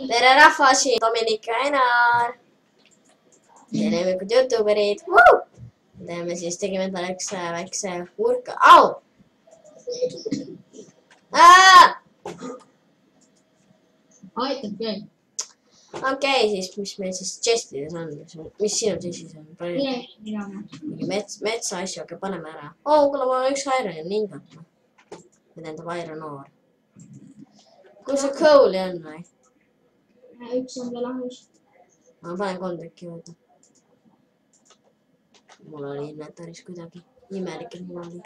Tere rahvas, Dominik ja Enar. Tervemikud YouTuberid. Me siis tegime endale üks väikse urka. Au! Aitab küll. Okei, siis mis meil siis chestides on? Mis sinu chestis on? Metsa asju, okei, paneme ära. Kuule, mul on üks Iron Ingot. Või tähendab Iron Ore. Kui see coal'i on või? Üks on veel ahus. Ma panen 3 tükki juurde. Mul oli inventaris kuidagi imelik, et mul oli.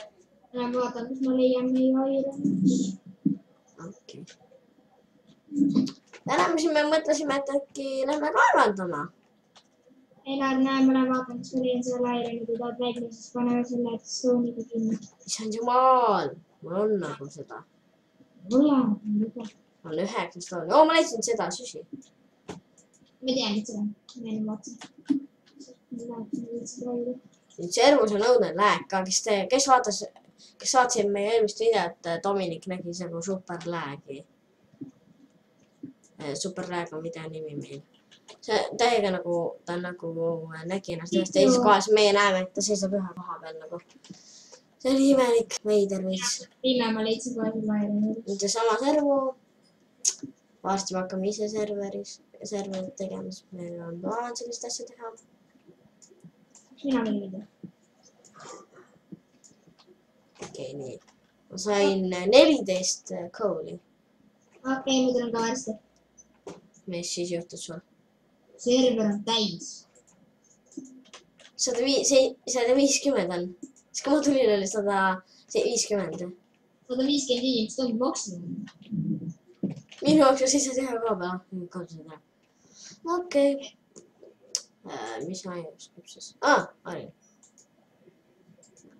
Ma vaatan, kus ma leian meie Ironit. Okei. Täna me mõtlesime, et äkki lähme kaevandama. Enar, näe, ma olen vaatan, kas ma leian selle Ironit, kui tahad välja, siis paneme selle stone'iga kinni. Issand jumal, mul on nagu seda. Mul on 9 stone'i. Oo, ma leidsin seda, süsi. Ma tean, et seda. Ma enne vaatasin. Nüüd servus on õudne lääk ka, kes vaatasid meie eelmist videot, Dominik nägi nagu superläägi. Superlääg on video nimi meil. See täiega nagu, ta nagu nägi ennast ühes teises kohas, meie näeme, et ta seisab ühe koha peal nagu. See oli imelik, veider veits. Pime ma leidsin kohe selle Ironit. Nüüd sama servu. Varsti me hakkame ise serverit tegema, sest meil on vaja sellist asja teha. Mina võin mida. Okei, nii. Ma sain 14 coal'i. Okei, ma tulen ka varsti. Mis siis juhtus sul? Server on täis. 150 on. Siis kui ma tulin, oli 150. 150 inimest on maksimum. Minu jaoks on 7 koha peal. Okei. Mis ainus küpses? Oli.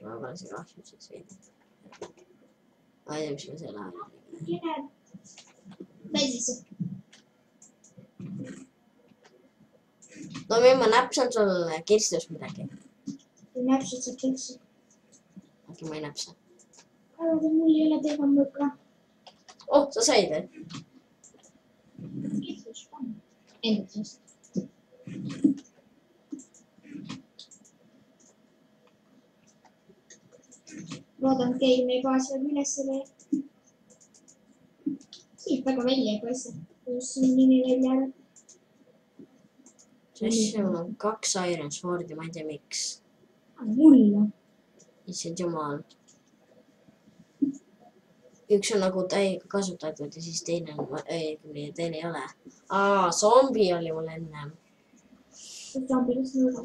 Ma panen selle ahju siis veidi. Ma ei tea, mis ma selle ahju tegin. Täisisse. No ma näpsan sul kirstus midagi. Näpsad sa kirstu. Okei, ma ei näpsa. Mul ei ole teha mõka. Oh, sa said või? Kirstus on. Endast. Loodan, et keegi meie baas veel üles leiab. Siit väga välja ei paista. Kus siin nimi välja ära? Mul on 2 Iron Swordi, ma ei tea miks. Mulla. Issand jumal. Üks on nagu täiega kasutatud ja siis teine ei ole. Zombi oli mul ennem. Zombi, kas mõõga?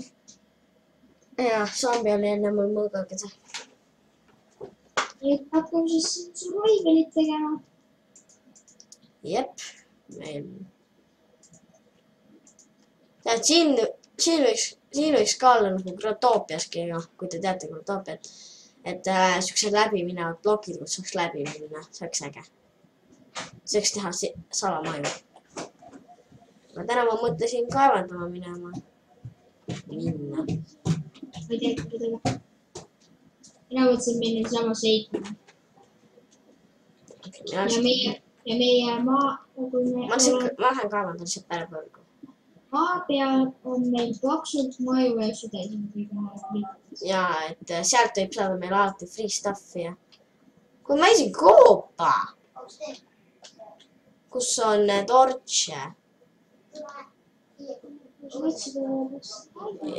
Jah, zombi oli ennem mul mõõgakeda. Nüüd hakkame siis survivalit tegema. Jep. Siin võiks ka olla nagu Grotoopiaski, kui te teate Grotoopiat. Et siuksed läbiminevad blokid, kus saaks läbi minna. See oleks äge. See võiks teha salamaju. Aga täna ma mõtlesin kaevandama minema. Minna. Ma ei tea, kui teha. Mina mõtlesin minna sama seikma. Ja meie maa... Ma lähen kaevandan lihtsalt peale põrgu. Maa peal on meil paksult maju ja südasid. Ja, et sealt võib saada meil alati free stuff'i ja... Kui ma leidsin koopa! Kus on torche?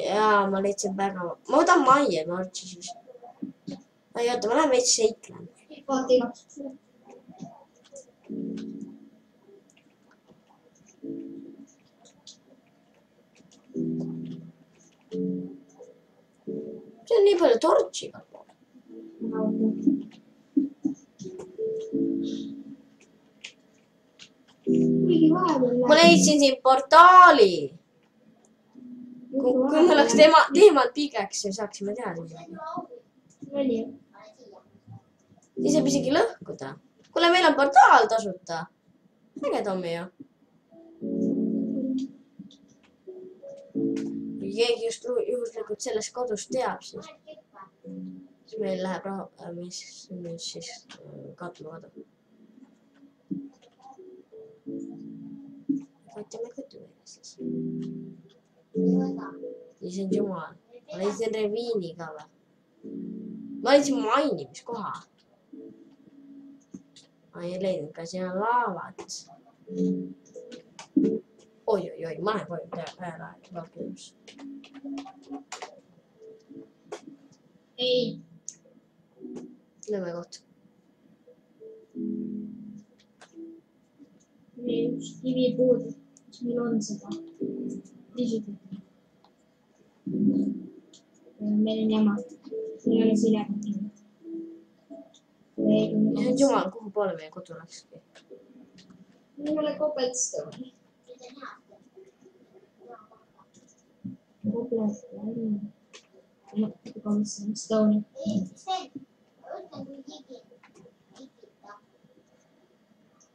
Jaa, ma leidsin väga... Ma võtan majja torche siis. Ei oota, ma lähen veits seiklen. Vaata igaks seda. See on nii palju torchi. Ma leidsin siin portaali. Kui me oleks teemalt pigeks, siis saaksime teha midagi. Siis saab isegi lõhkuda. Kuule, meil on portaal tasuta. Äge Tommi ju. Kui keegi just juhuslikult sellest kodust teab, siis meil läheb raha, mis siis katma kodub. võtame kõtuveele siis. Issand jumal. Ma leidsin reviini ka või? Ma leidsin mainimiskoha. Ma ei leidnud ka siin on laavat. Oi, ma lähen koju peale valkilus. Ei. Nõmme koht. Meil üks kivi puudub. Kas meil on seda? Pisutult. Meil on jama. Meil ei ole silekat kivi. Issand jumal, kuhu poole meie kodu läkski? Meil ei ole cobblestone. Cobblestone.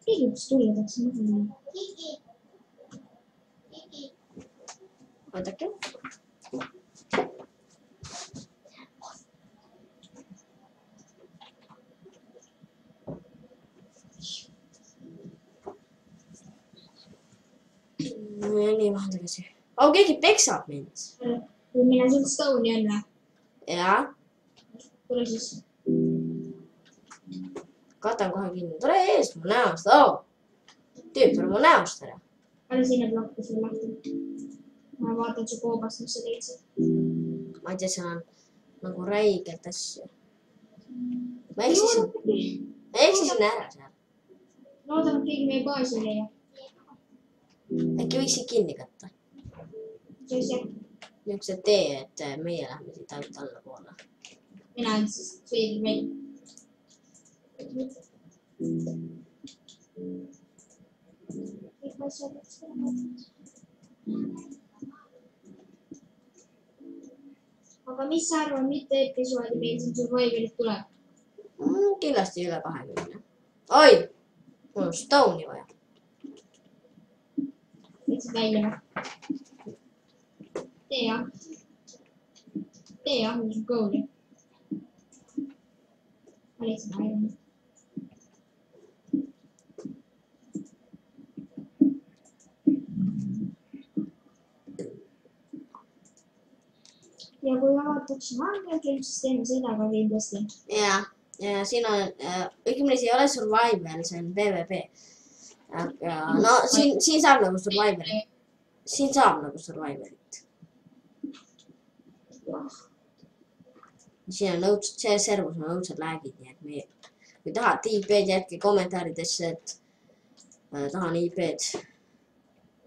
Keegi peaks tulla peaks maha. Oodake. Nii vahe tagasi. Keegi peksab mind. Kui mina sul stone'i on või? Jaa. Tule siis. Katan kohe kinni. Tule ees mu näost. Tüüp, tule mu näost ära. Pane sinna plakku sul lahti. Ma vaatan su koobast, mis sa leidsid. Ma ei tea, seal on nagu räigelt asju. Ma eksisin ära seal. Loodan, et keegi meie baasi ei leia. Äkki võiksid kinni katta. See on see. Niisuguse tee, et meie lähme siit ainult alla poole. Mina olen siis veidi meil. Aga mis sa arvad, mitte episoodi meil siin Survivorit tuleb? Kindlasti üle 20. Oi! Mul on stone'i vaja. Võtsid välja või? Tee ahju su kooli. Ma leidsin aironi. Ja kui avatakse Hunger, siis teeme seda ka kindlasti. Ja siin on, õigemini see ei ole Survivor, see on PvP. Aga no siin saab nagu Survivorit. Siin saab nagu Survivorit. Siin on õudsed, see servus on õudsed läägid, nii et me, kui tahate IP-d, jätke kommentaaridesse, et tahan IP-d.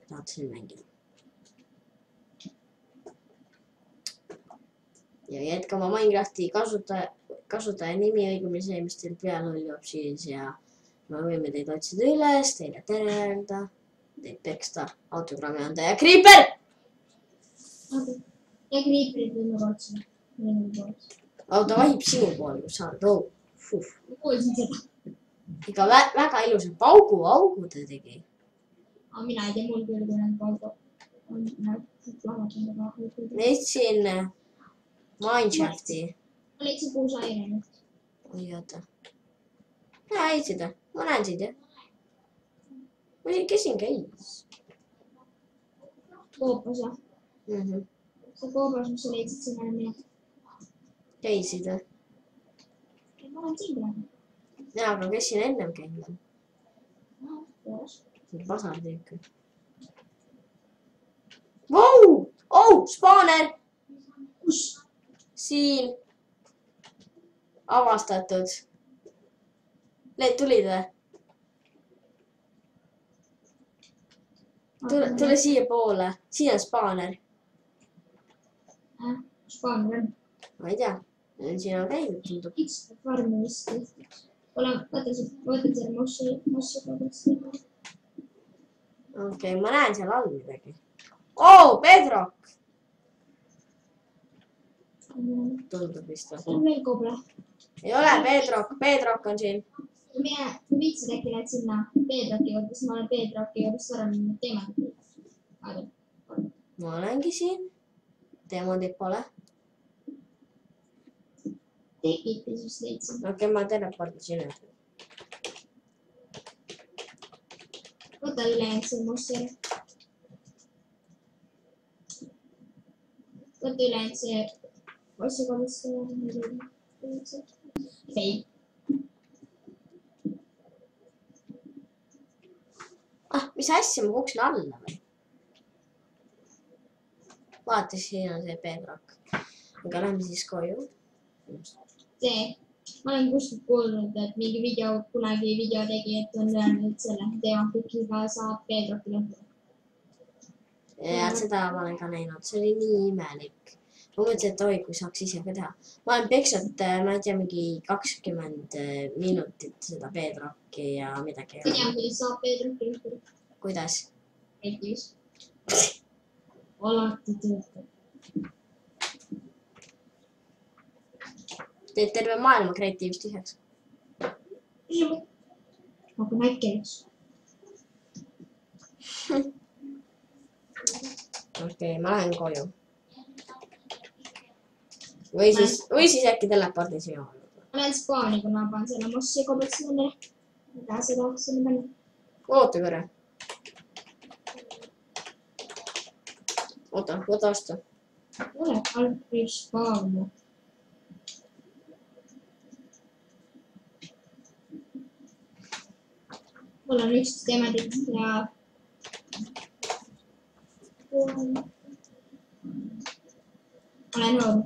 Tahate siin mängida. Ja jätka oma Minecrafti kasutaja nimi õigemini see, mis teil peal hoiab siis ja me võime teid otsida üles, teile tere öelda, teid peksta, autogrammi anda ja Creeper! Ja Creeperit võime otsida. Ta vahib sinu poole, kus sa oled. Ma kuulsin seda. Ega väga ilusa augu ta tegi. Aga mina ei tea, mul küll kui need paugu. Leidsin Minecrafti. Ma leidsin 6 aironit. Oi, oota. Näe, leidsid või? Ma näen sind, jah. Ma kes siin käis? Koopas, jah. See koobas, mis sa leidsid, siin olen mina. Käisid või? Ma olen siin praegu. Jaa, aga kes siin ennem käinud? Koos. Pasardi ikka. Vau! Oh, spawner! Kus? Siin. Avastatud. Tulid või? Tule siia poole. Siin on spawner. Spawner on. Ma ei tea. Siin on käinud, tundub. Miks farmi vist tehtud? Võtad selle mossi kodust. Okei, ma näen seal all midagi. Bedrock! Tundub vist või? See on veel koble. Ei ole Bedrock on siin. Mine, kui viitsid äkki lähed sinna Bedrocki juurde, siis ma olen Bedrocki juurdest ära minnud teemad. Ma olengi siin. Teemandid pole. Tekiti siis leidsin. Okei, ma teleportasin üle. Võta ülejäänud see mossi ära. võta ülejäänud see ossikomisse. Ei. Mis asja, ma kuksin alla või? Vaata, siin on see Pedrak. Aga lähme siis koju. See. Ma olen kuskilt kuulnud, et mingi kunagi video tegi, et on öelnud, et selle teemapikiga saab Pedroki lõhku. Ja seda ma olen ka näinud. See oli nii imelik. Ma mõtlesin, et oi, kui saaks ise ka teha. Ma olen peksnud, ma ei tea, mingi 20 minutit seda Pedroki ja midagi. Ma tean, kuidas saab Pedroki lõhku. Kuidas? Eetis. Alati töötab. Teed terve maailma kreatiivist tühjaks. Aga äkki üks. Okei, ma lähen koju. Või siis äkki telepordi sinu. Ma lähen spaani, kui ma panen selle mossi komets nendele. Mida seda sinna panen? Oota korra. Oota, võta vastu. Ole, algab spaani. Mul on 11 teemadit ja olen noor.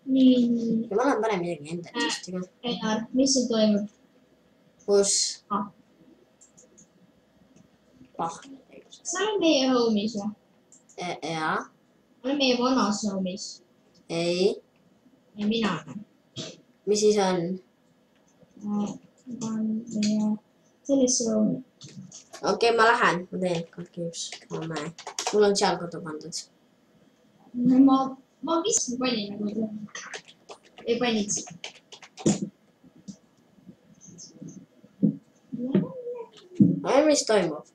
Nii. Ja ma lähen panen midagi endale vist ka. Einar, mis siin toimub? Kus? Pah. Sa oled meie homies või? Jaa. Olen meie vanas homies. Ei. Ja mina olen. Mis siis on? Ma tahan meie sellesse homies. Okei, ma lähen. Ma teen kalkiips. Mul on seal kodu pandud. Ma vist panin nagu ei panid. Mis toimub?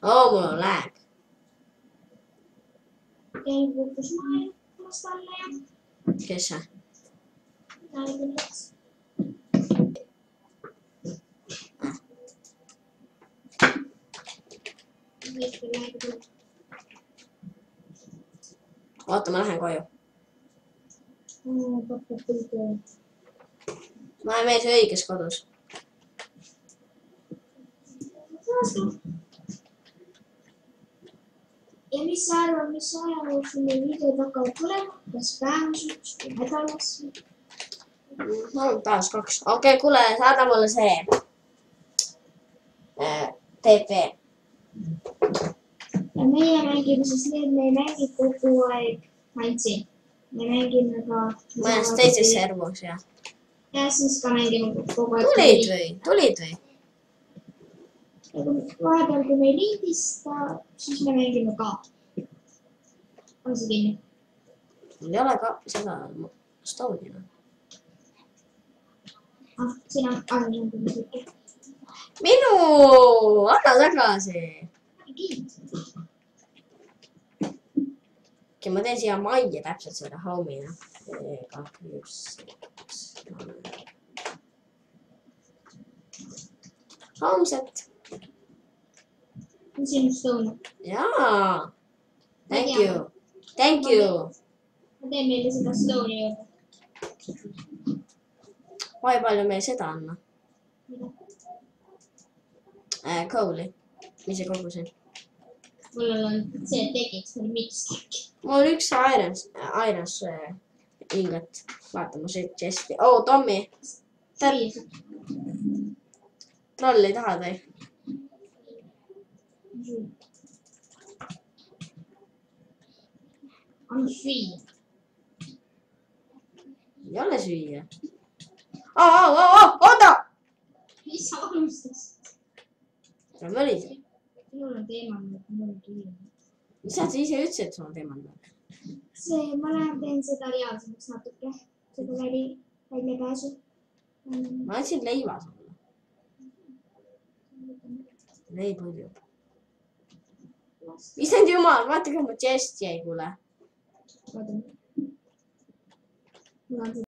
Mul on lag. Tein kukkus maailmast alla ja... Kes see? Oota, ma lähen koju. Ma olen mees õiges kodus. Ja mis sa arvad, mis aja jooksul meil videod hakkavad tulema? Kas päevas üks või nädalas? No, päevas 2. Okei, kuule, saada mulle see TP. Ja meie mängime siis need, me ei mängi kogu aeg Antsi. Me mängime ka... Ma olen teises servus, jah. Ja siis ka mängime kogu aeg... Tulid või? Vahepeal, kui me ei lindista, siis me mängime ka. On see kinni? Mul ei ole ka seda Stone'ina. Sina arvan, et Minu! Anna tagasi! Okei, ma teen siia majja täpselt selle home'ina. Homeset. On sinu Stone? Jaa! Thank you! Thank you! Ma teen meile seda Stone'i juurde. Kui palju meil seda on? Coal'i. Mis see kogu siin? Mul on see tegiks, mul on miks äkki. Mul on üks Irons ingot. Vaata, ma sõid chest'i. Tommy! Trolli tahad või? Anna süüa. Ei ole süüa. Oota! Mis sa alustasid? Sa mõlisid. Minul on teemanud, mul on kiire. Mis sa ise ütlesid, et sul on teemanud? Ma lähen teen seda reaalsemaks natuke. Seda väljapääsu. Ma andsin leiva sulle. Leib hõljub. Issand jumal, vaata, kui mu chest jäi, kuule. Vaata. Mul on see